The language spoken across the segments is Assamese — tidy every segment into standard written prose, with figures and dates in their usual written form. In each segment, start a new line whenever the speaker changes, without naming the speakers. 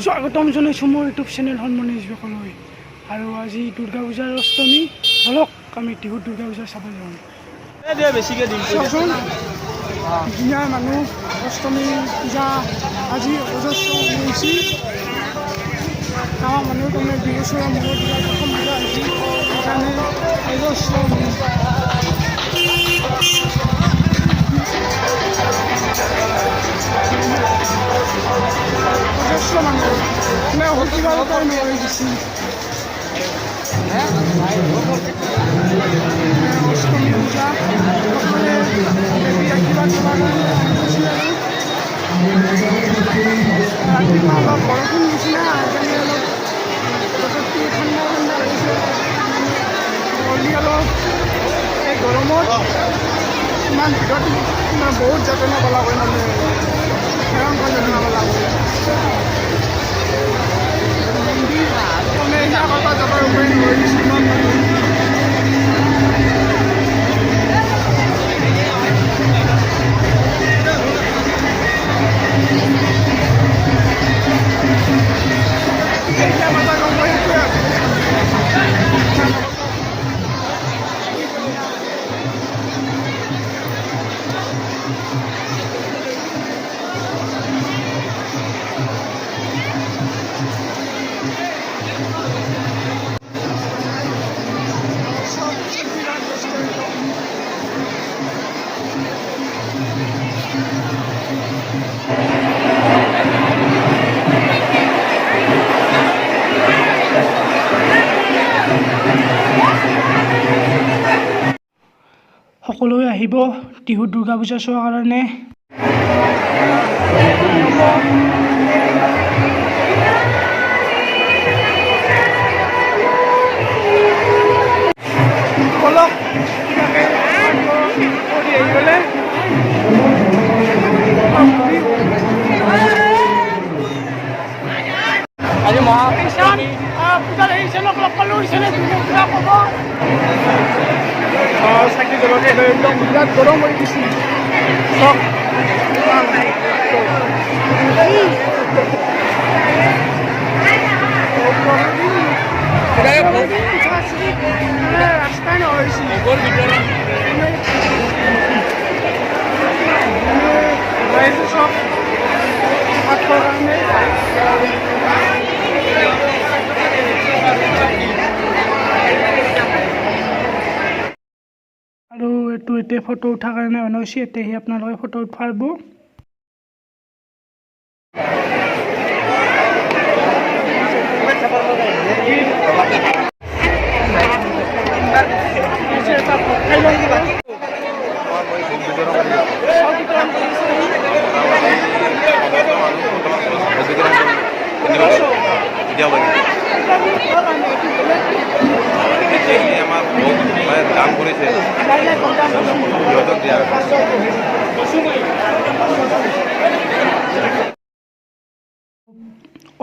স্বাগতম জনাইছোঁ মোৰ ইউটিউব চেনেল মনি সকলোৱে। আৰু আজি দুৰ্গা পূজাৰ অষ্টমী, ধৰক আমি টিহু দুৰ্গা পূজা চাব যাওঁ। ধুনীয়া মানুহ, অষ্টমী পূজা আজি অজস্ৰ হৈছে। গাঁৱৰ মানুহ তাৰমানে 2 বছৰৰ মূৰত প্ৰথম পূজা হৈছে, সেইকাৰণে অজস্ৰ মানুহ মানে অতিবাৰ নহয় দিছিল। অষ্টমী পূজা সকলোৱে আশীৰ্বাদ কৰাৰ কাৰণে আহিছিল। আৰু ৰাতিপুৱা অলপ বৰষুণ নিচিনা, সেইকাৰণে অলপ বতৰটো ঠাণ্ডা ঠাণ্ডা লাগিছে। হলি অলপ এই গৰমত ইমান ভিতৰত বহুত যত্ন কৰা হয়, মানে ভয়ংকৰ যত্ন কৰা হয়। যাবৰ উপায় নহয়, কিছুমান মানুহ সকলোৱে আহিব টিহু দুৰ্গা পূজা চোৱাৰ কাৰণে। আজি মহাপূজা লাগিছে, চাকি জ্বলাতে একদম বিৰাট গৰম হৈ গৈছে। ৰাস্তাই নহৈছে চব ভাতৰ কাৰণে। আৰু এইটো এতিয়া ফটো উঠাৰ কাৰণে অনৈছে, এতিয়াহে আপোনালোকে ফটো উঠাব।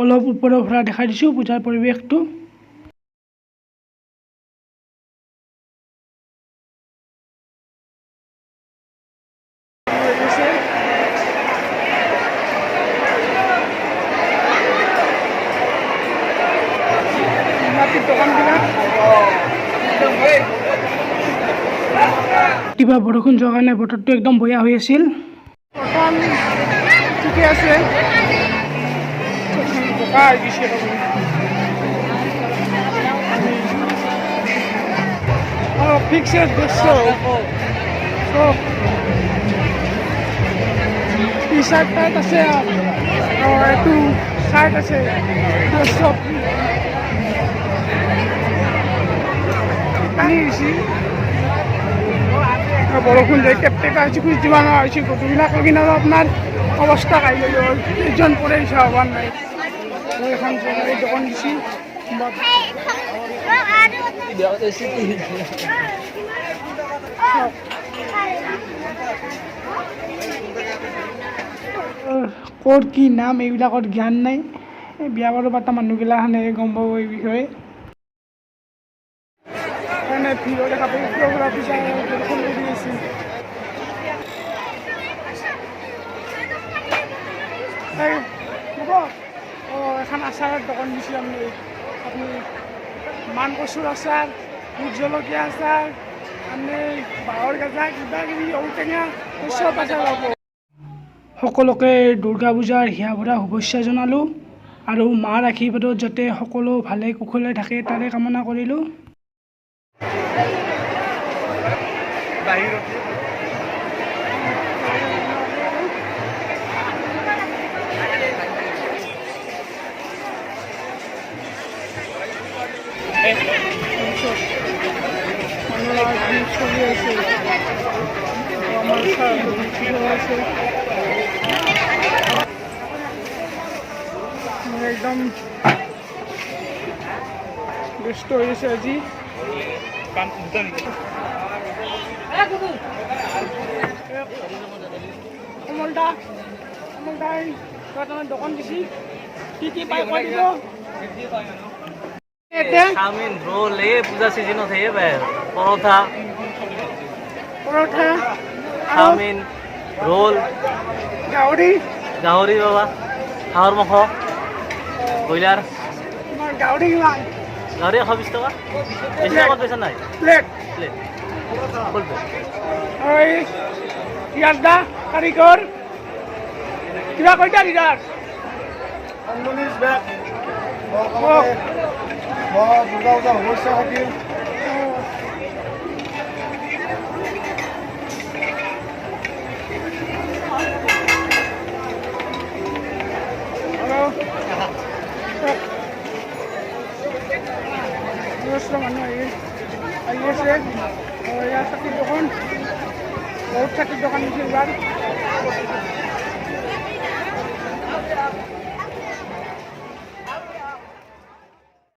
অলপ ওপৰৰ পৰা দেখাই দিছোঁ পূজাৰ পৰিৱেশটো। কিবা বৰষুণ যোৱাৰ কাৰণে বতৰটো একদম বেয়া হৈ আছিল। বৰ্তমান ঠিকে আছে, ফিক্সে টি চাৰ্ট টাইট আছে, এইটো চাৰ্ট আছে, চব পানী হৈছে। বৰষুণ যায় টেপটেপা হৈছে, খোজ দিব নোৱাৰা হৈছে। গধূলিবিলাকৰ কিনাৰো আপোনাৰ অৱস্থা খাই লৈ হ'ল, কেইজন পৰে হোৱা নাই। এখন দোকান দিছে, ক'ত কি নাম এইবিলাকত জ্ঞান নাই। এই বিয়া বাৰু পতা মানুহগিলাখানে গম পাব এই বিষয়ে। কাৰণে ভিৰ দেখা পাই ওপৰৰ পৰা পূজা দৰ্শন কৰি আছে। এই হ'ব এখন আচাৰৰ দোকান দিছোঁ আপুনি মান কচুৰ আচাৰ, ভোট জলকীয়া আচাৰ, আপুনি বাঁহৰ গাজা কিবা কিবি ঔটেঙা চব আচাৰ পাব। সকলোকে দুৰ্গা পূজাৰ হিয়া ভৰা শুভেচ্ছা জনালোঁ আৰু মাৰ আশীৰ্বাদত যাতে সকলো ভালে কুশলে থাকে তাৰে কামনা কৰিলোঁ। একদম ব্যস্ত হৈ আছে আজি। কমলদা দোকান দিছি কি পাই কৈ দিব।
চাওমিন রোল পূজা সিজনত পরোটা চাওমিন রোল গাহৰি বাবা হাঁহৰ মাংস ব্ৰইলাৰ গাহৰি 120 টকা বেছি আগত পইচা নাই প্লেট ইয়াদা কাৰিকৰ কিবা কৈছা দিদাৰ দুৰ্গা পূজা শুভেচ্ছা থাকিল। মানুহ আহি আছে ইয়াৰ চাকিৰ দোকান বহুত চাকিৰ দোকান দিছে এইবাৰ।